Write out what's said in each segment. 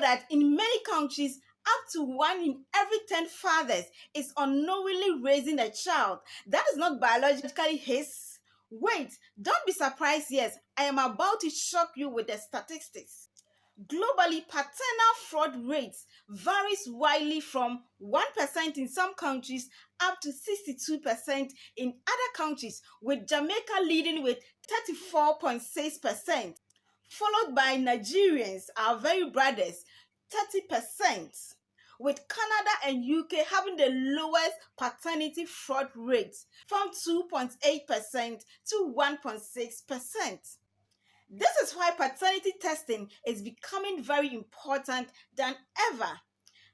that in many countries, up to 1 in every 10 fathers is unknowingly raising a child that is not biologically his? Wait, don't be surprised. Yes, I am about to shock you with the statistics. Globally, paternal fraud rates varies widely from 1% in some countries up to 62% in other countries, with Jamaica leading with 34.6%, followed by Nigerians, our very brothers, 30%, with Canada and UK having the lowest paternity fraud rates from 2.8% to 1.6%. This is why paternity testing is becoming very important than ever.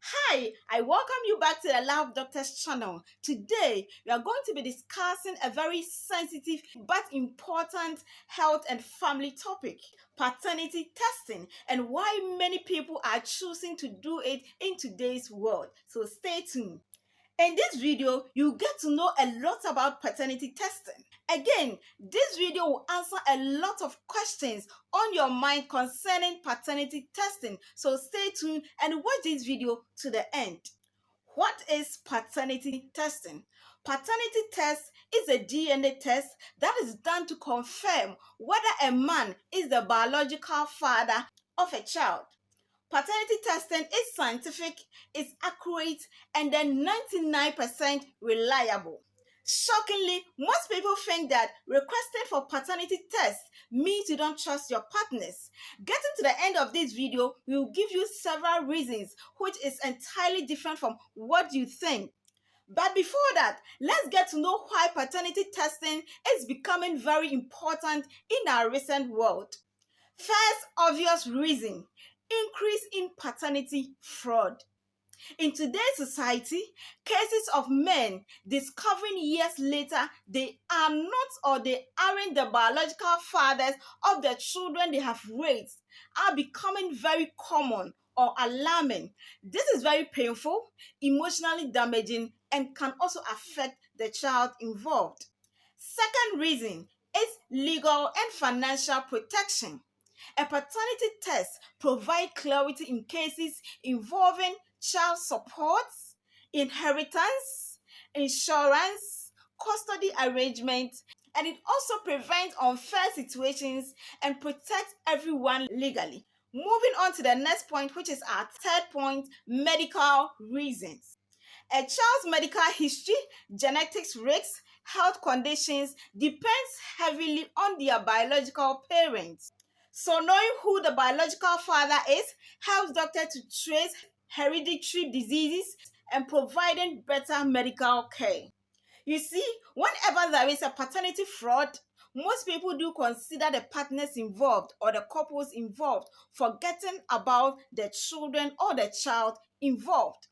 Hi, I welcome you back to the Love Doctors channel. Today, we are going to be discussing a very sensitive but important health and family topic, paternity testing, and why many people are choosing to do it in today's world. So stay tuned. In this video, you get to know a lot about paternity testing. Again, this video will answer a lot of questions on your mind concerning paternity testing. So stay tuned and watch this video to the end. What is paternity testing? Paternity test is a DNA test that is done to confirm whether a man is the biological father of a child. Paternity testing is scientific, it's accurate, and then 99% reliable. Shockingly, most people think that requesting for paternity tests means you don't trust your partners. Getting to the end of this video, we will give you several reasons which is entirely different from what you think. But before that, let's get to know why paternity testing is becoming very important in our recent world. First obvious reason, increase in paternity fraud. In today's society, cases of men discovering years later they are not or they aren't the biological fathers of the children they have raised are becoming very common or alarming. This is very painful, emotionally damaging, and can also affect the child involved. Second reason is legal and financial protection. A paternity test provides clarity in cases involving child support, inheritance, insurance, custody arrangement, and it also prevents unfair situations and protects everyone legally. Moving on to the next point, which is our third point, medical reasons. A child's medical history, genetics risks, health conditions depends heavily on their biological parents. So knowing who the biological father is helps doctors to trace hereditary diseases and providing better medical care. You see, whenever there is a paternity fraud, most people do consider the partners involved or the couples involved, forgetting about the children or the child involved.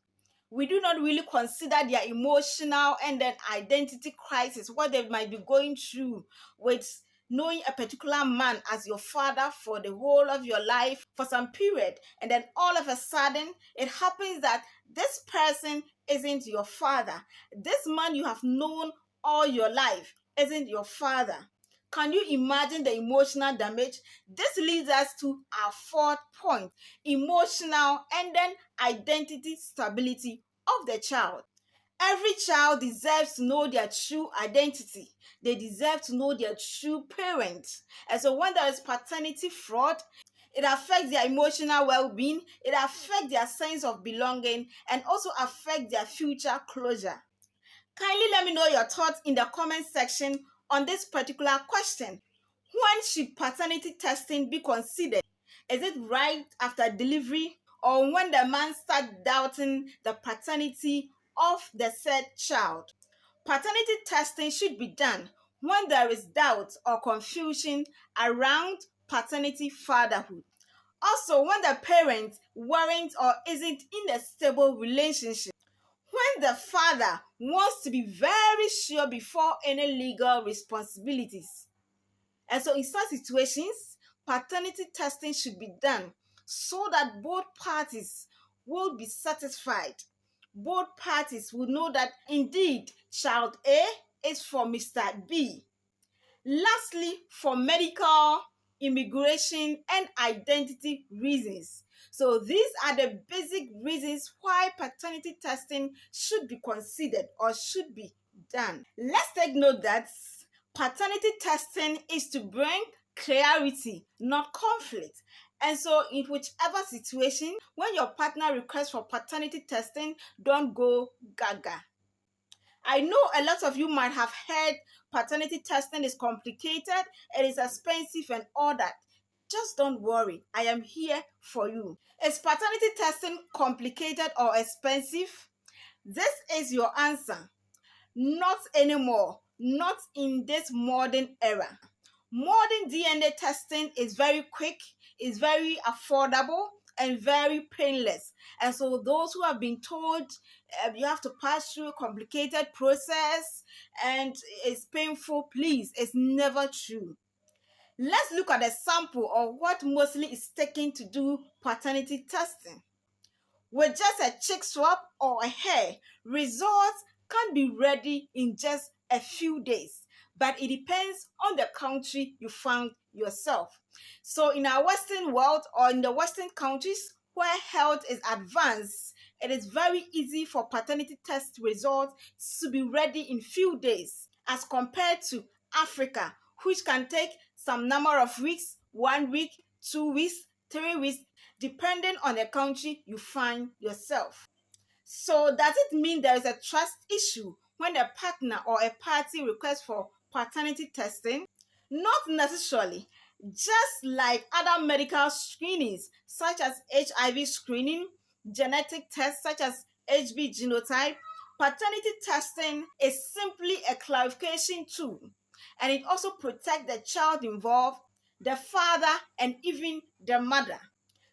We do not really consider their emotional and then identity crisis, what they might be going through with knowing a particular man as your father for the whole of your life for some period, and then all of a sudden it happens that this person isn't your father. This man you have known all your life isn't your father. Can you imagine the emotional damage? This leads us to our fourth point, emotional and then identity stability of the child. Every child deserves to know their true identity. They deserve to know their true parents. And so when there is paternity fraud, it affects their emotional well-being, it affects their sense of belonging, and also affects their future closure. Kindly let me know your thoughts in the comment section on this particular question. When should paternity testing be considered? Is it right after delivery or when the man starts doubting the paternity of the said child? Paternity testing should be done when there is doubt or confusion around paternity fatherhood. Also, when the parent weren't or isn't in a stable relationship. When the father wants to be very sure before any legal responsibilities. And so in such situations, paternity testing should be done so that both parties will be satisfied. Both parties will know that indeed child A is for Mr. B. Lastly, for medical, immigration, and identity reasons, So these are the basic reasons why paternity testing should be considered or should be done. Let's take note that paternity testing is to bring clarity, not conflict. And so, in whichever situation, when your partner requests for paternity testing, don't go gaga. I know a lot of you might have heard paternity testing is complicated, it is expensive, and all that. Just don't worry, I am here for you. Is paternity testing complicated or expensive? This is your answer. Not anymore, not in this modern era. Modern DNA testing is very quick, is very affordable, and very painless. And so those who have been told you have to pass through a complicated process and it's painful, please, it's never true. Let's look at a sample of what mostly is taken to do paternity testing. With just a cheek swab or a hair, results can be ready in just a few days, but it depends on the country you found yourself. So in our Western world or in the Western countries where health is advanced, it is very easy for paternity test results to be ready in few days as compared to Africa, which can take some number of weeks, 1 week, 2 weeks, 3 weeks, depending on the country you find yourself. So does it mean there is a trust issue when a partner or a party requests for paternity testing? Not necessarily. Just like other medical screenings such as HIV screening, genetic tests such as HB genotype, paternity testing is simply a clarification tool, and it also protects the child involved, the father, and even the mother.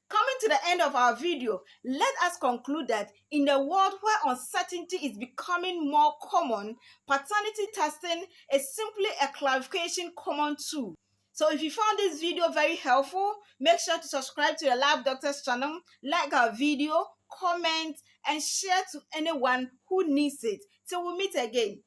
Coming to the end of our video, let us conclude that in a world where uncertainty is becoming more common, paternity testing is simply a clarification common tool. So if you found this video very helpful, make sure to subscribe to the Lab Doctors channel, like our video, comment, and share to anyone who needs it. Till we meet again.